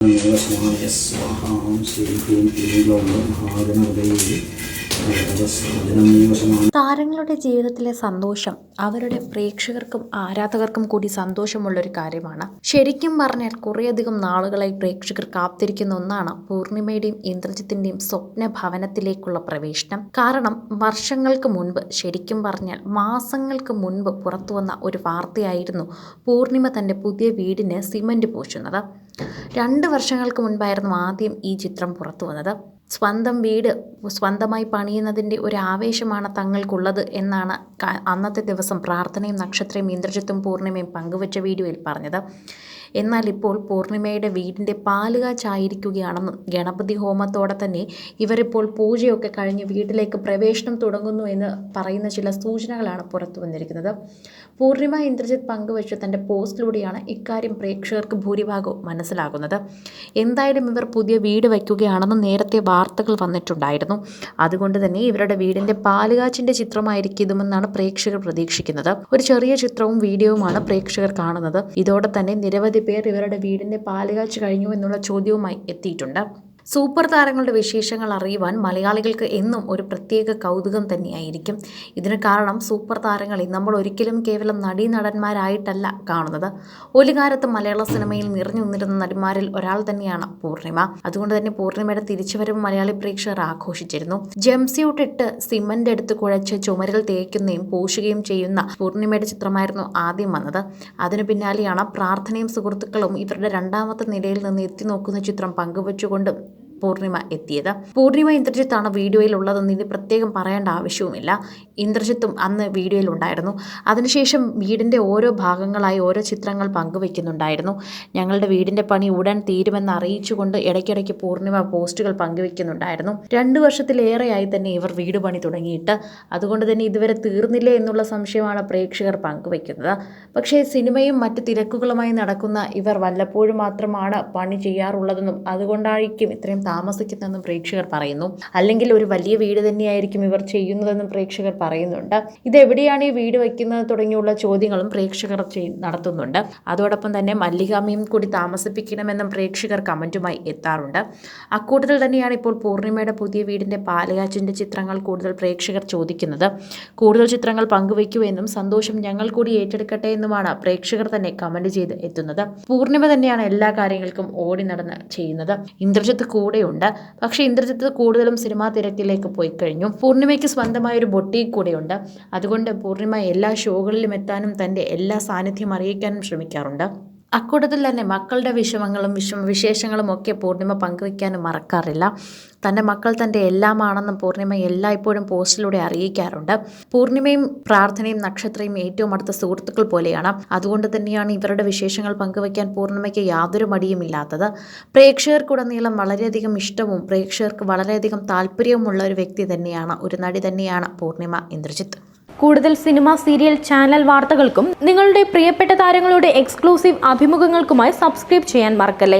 स्वाहाय स्वाहा श्री क्लीं क्लीं गौर महागणपतये താരങ്ങളുടെ ജീവിതത്തിലെ സന്തോഷം അവരുടെ പ്രേക്ഷകർക്കും ആരാധകർക്കും കൂടി സന്തോഷമുള്ളൊരു കാര്യമാണ്. ശരിക്കും പറഞ്ഞാൽ കുറേയധികം നാളുകളായി പ്രേക്ഷകർ കാത്തിരിക്കുന്ന ഒന്നാണ് പൂർണിമയുടെയും ഇന്ദ്രജിത്തിൻ്റെയും സ്വപ്ന ഭവനത്തിലേക്കുള്ള പ്രവേശനം. കാരണം വർഷങ്ങൾക്ക് മുൻപ്, ശരിക്കും പറഞ്ഞാൽ മാസങ്ങൾക്ക് മുൻപ് പുറത്തു വന്ന ഒരു വാർത്തയായിരുന്നു പൂർണിമ തൻ്റെ പുതിയ വീടിന് സിമൻറ്റ് പൂശുന്നത്. 2 വർഷങ്ങൾക്ക് മുൻപായിരുന്നു ആദ്യം ഈ ചിത്രം പുറത്തു വന്നത്. സ്വന്തം വീട് സ്വന്തമായി പണിയുന്നതിൻ്റെ ഒരു ആവേശമാണ് തങ്ങൾക്കുള്ളത് എന്നാണ് അന്നത്തെ ദിവസം പ്രാർത്ഥനയും നക്ഷത്രയും ഇന്ദ്രജിത്തും പൂർണിമയും പങ്കുവച്ച വീഡിയോയിൽ പറഞ്ഞത്. എന്നാൽ ഇപ്പോൾ പൂർണിമയുടെ വീടിൻ്റെ പാലുകാച്ചായിരിക്കുകയാണെന്നും ഗണപതി ഹോമത്തോടെ തന്നെ ഇവരിപ്പോൾ പൂജയൊക്കെ കഴിഞ്ഞ് വീട്ടിലേക്ക് പ്രവേശനം തുടങ്ങുന്നു എന്ന് പറയുന്ന ചില സൂചനകളാണ് പുറത്തു വന്നിരിക്കുന്നത്. പൂർണിമ ഇന്ദ്രജിത്ത് പങ്കുവച്ച തൻ്റെ പോസ്റ്റിലൂടെയാണ് ഇക്കാര്യം പ്രേക്ഷകർക്ക് ഭൂരിഭാഗവും മനസ്സിലാകുന്നത്. എന്തായാലും ഇവർ പുതിയ വീട് വയ്ക്കുകയാണെന്ന് നേരത്തെ വാർത്തകൾ വന്നിട്ടുണ്ടായിരുന്നു. അതുകൊണ്ട് തന്നെ ഇവരുടെ വീടിൻ്റെ പാലുകാച്ചിൻ്റെ ചിത്രമായിരിക്കും ഇതുമെന്നാണ് പ്രേക്ഷകർ പ്രതീക്ഷിക്കുന്നത്. ഒരു ചെറിയ ചിത്രവും വീഡിയോവുമാണ് പ്രേക്ഷകർ കാണുന്നത്. ഇതോടെ തന്നെ നിരവധി പേർ ഇവരുടെ വീടിൻ്റെ പാലുകാച്ച് കഴിഞ്ഞു എന്നുള്ള ചോദ്യവുമായി എത്തിയിട്ടുണ്ട്. സൂപ്പർ താരങ്ങളുടെ വിശേഷങ്ങൾ അറിയുവാൻ മലയാളികൾക്ക് എന്നും ഒരു പ്രത്യേക കൗതുകം തന്നെയായിരിക്കും. ഇതിന് കാരണം സൂപ്പർ താരങ്ങളെ നമ്മൾ ഒരിക്കലും കേവലം നടീനടന്മാരായിട്ടല്ല കാണുന്നത്. ഒരു കാലത്ത് മലയാള സിനിമയിൽ നിറഞ്ഞു നിന്നിരുന്ന നടിമാരിൽ ഒരാൾ തന്നെയാണ് പൂർണിമ. അതുകൊണ്ട് തന്നെ പൂർണിമയുടെ തിരിച്ചുവരവ് മലയാളി പ്രേക്ഷകർ ആഘോഷിച്ചിരുന്നു. ജംസ്യൂട്ട് ഇട്ട് സിമന്റ് എടുത്ത് കുഴച്ച് ചുമരിൽ തേക്കുന്നതും പൂശുകയും ചെയ്യുന്ന പൂർണിമയുടെ ചിത്രമായിരുന്നു ആദ്യം വന്നത്. അതിനു പിന്നാലെയാണ് പ്രാർത്ഥനയും സുഹൃത്തുക്കളും ഇവരുടെ രണ്ടാമത്തെ നിലയിൽ നിന്ന് എത്തി നോക്കുന്ന ചിത്രം പങ്കുവച്ചുകൊണ്ട് പൂർണിമ എത്തിയത്. പൂർണിമ ഇന്ദ്രജിത്താണ് വീഡിയോയിൽ ഉള്ളതെന്ന് ഇനി പ്രത്യേകം പറയേണ്ട ആവശ്യവുമില്ല. ഇന്ദ്രജിത്തും അന്ന് വീഡിയോയിൽ ഉണ്ടായിരുന്നു. അതിനുശേഷം വീടിൻ്റെ ഓരോ ഭാഗങ്ങളായി ഓരോ ചിത്രങ്ങൾ പങ്കുവെക്കുന്നുണ്ടായിരുന്നു. ഞങ്ങളുടെ വീടിൻ്റെ പണി ഉടൻ തീരുമെന്ന് അറിയിച്ചുകൊണ്ട് ഇടയ്ക്കിടയ്ക്ക് പൂർണിമ പോസ്റ്റുകൾ പങ്കുവെക്കുന്നുണ്ടായിരുന്നു. 2 വർഷത്തിലേറെയായി തന്നെ ഇവർ വീട് പണി തുടങ്ങിയിട്ട്. അതുകൊണ്ട് തന്നെ ഇതുവരെ തീർന്നില്ലേ എന്നുള്ള സംശയമാണ് പ്രേക്ഷകർ പങ്കുവെക്കുന്നത്. പക്ഷേ സിനിമയും മറ്റ് തിരക്കുകളുമായി നടക്കുന്ന ഇവർ വല്ലപ്പോഴും മാത്രമാണ് പണി ചെയ്യാറുള്ളതെന്നും അതുകൊണ്ടായിരിക്കും ഇത്രയും താമസിക്കുന്നതെന്നും പ്രേക്ഷകർ പറയുന്നു. അല്ലെങ്കിൽ ഒരു വലിയ വീട് തന്നെയായിരിക്കും ഇവർ ചെയ്യുന്നതെന്നും പ്രേക്ഷകർ പറയുന്നുണ്ട്. ഇതെവിടെയാണ് ഈ വീട് വയ്ക്കുന്നത് തുടങ്ങിയുള്ള ചോദ്യങ്ങളും പ്രേക്ഷകർ നടത്തുന്നുണ്ട്. അതോടൊപ്പം തന്നെ മല്ലികാമ്മയും കൂടി താമസിപ്പിക്കണമെന്നും പ്രേക്ഷകർ കമൻറ്റുമായി എത്താറുണ്ട്. അക്കൂട്ടത്തിൽ തന്നെയാണ് ഇപ്പോൾ പൂർണിമയുടെ പുതിയ വീടിൻ്റെ പാലുകാച്ചിൻ്റെ ചിത്രങ്ങൾ കൂടുതൽ പ്രേക്ഷകർ ചോദിക്കുന്നത്. കൂടുതൽ ചിത്രങ്ങൾ പങ്കുവയ്ക്കൂ എന്നും സന്തോഷം ഞങ്ങൾ കൂടി ഏറ്റെടുക്കട്ടെ എന്നുമാണ് പ്രേക്ഷകർ തന്നെ കമൻറ്റ് ചെയ്ത് എത്തുന്നത്. പൂർണിമ തന്നെയാണ് എല്ലാ കാര്യങ്ങൾക്കും ഓടി നടന്ന് ചെയ്യുന്നത്. ഇന്ദ്രജിത്ത് കൂടെയുണ്ട്. പക്ഷേ ഇന്ദ്രജിത്ത് കൂടുതലും സിനിമാ തിരക്കിലേക്ക് പോയി കഴിഞ്ഞു. പൂർണിമയ്ക്ക് സ്വന്തമായൊരു ബൊട്ടീക്ക് കൂടെയുണ്ട്. അതുകൊണ്ട് പൂർണിമ എല്ലാ ഷോകളിലും എത്താനും തൻ്റെ എല്ലാ സാന്നിധ്യം അറിയിക്കാനും ശ്രമിക്കാറുണ്ട്. അക്കൂട്ടത്തിൽ തന്നെ മക്കളുടെ വിഷമങ്ങളും വിശേഷങ്ങളും ഒക്കെ പൂർണിമ പങ്കുവയ്ക്കാനും മറക്കാറില്ല. തൻ്റെ മക്കൾ തൻ്റെ എല്ലാമാണെന്നും പൂർണിമ എല്ലായ്പ്പോഴും പോസ്റ്റിലൂടെ അറിയിക്കാറുണ്ട്. പൂർണിമയും പ്രാർത്ഥനയും നക്ഷത്രയും ഏറ്റവും അടുത്ത സുഹൃത്തുക്കൾ പോലെയാണ്. അതുകൊണ്ട് തന്നെയാണ് ഇവരുടെ വിശേഷങ്ങൾ പങ്കുവയ്ക്കാൻ പൂർണിമയ്ക്ക് യാതൊരു മടിയുമില്ലാത്തത്. പ്രേക്ഷകർക്കുടനീളം വളരെയധികം ഇഷ്ടവും പ്രേക്ഷകർക്ക് വളരെയധികം താല്പര്യവുമുള്ള ഒരു വ്യക്തി തന്നെയാണ്, ഒരു നടി തന്നെയാണ് പൂർണിമ ഇന്ദ്രജിത്ത്. കൂടുതൽ സിനിമ, സീരിയൽ, ചാനൽ വാർത്തകൾക്കും നിങ്ങളുടെ പ്രിയപ്പെട്ട താരങ്ങളുടെ എക്സ്ക്ലൂസീവ് അഭിമുഖങ്ങൾക്കുമായി സബ്സ്ക്രൈബ് ചെയ്യാൻ മറക്കല്ലേ.